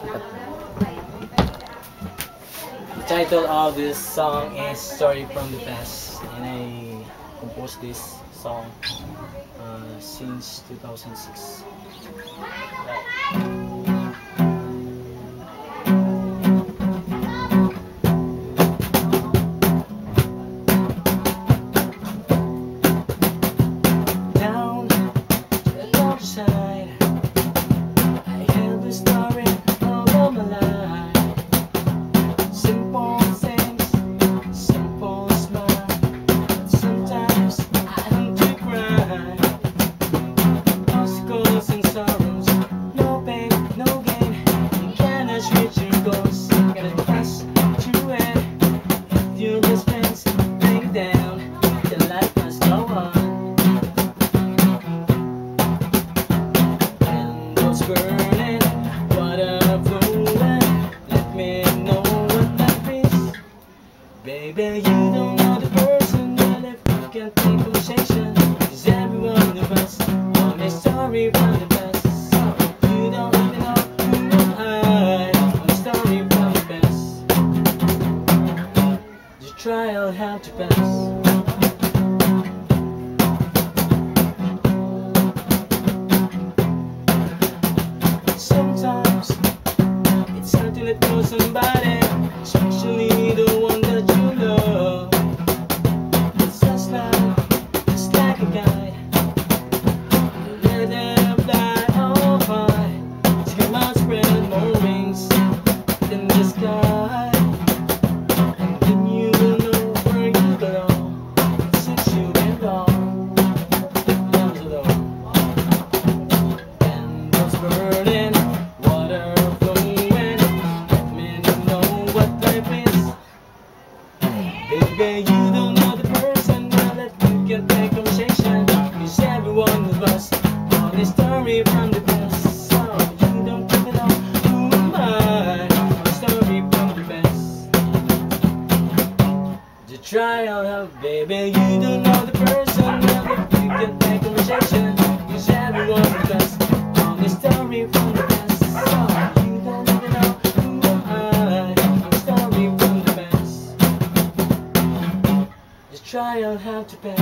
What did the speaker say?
The title of this song is Story from the Past, and I composed this song since 2006. Down the north side, I heard the story all of my life. Simple things, simple smile, but sometimes I have to cry. Obstacles and sorrows, no pain, no gain. You cannot reach your goals, gotta trust to it. If you're just friends, break down, the life must go on. Candles burning, water flowing, let me know what life is. Baby, you don't know the person, but if you can take conversation, 'cause every one of us on a story from the past. So you don't even know who am I, on a story from the past. The trial had to pass. Sometimes it's hard to let go somebody, especially the one that you love. It's just like a guide. Let them fly on high. So come on, spread more wings than the sky, and then you will know where you belong. Since you belong, down below. Candles burning, water flowing, let me know what life is. Baby, you don't know the person, now that you can take conversation, 'cause every one of us on a story from the past. So you don't even know who am I, on a story from the past. The trial of baby, you don't know the person, now that you can take conversation, 'cause every one of us on a story from the past. So you don't even know who am I, on a story from the past. The trial had to pass.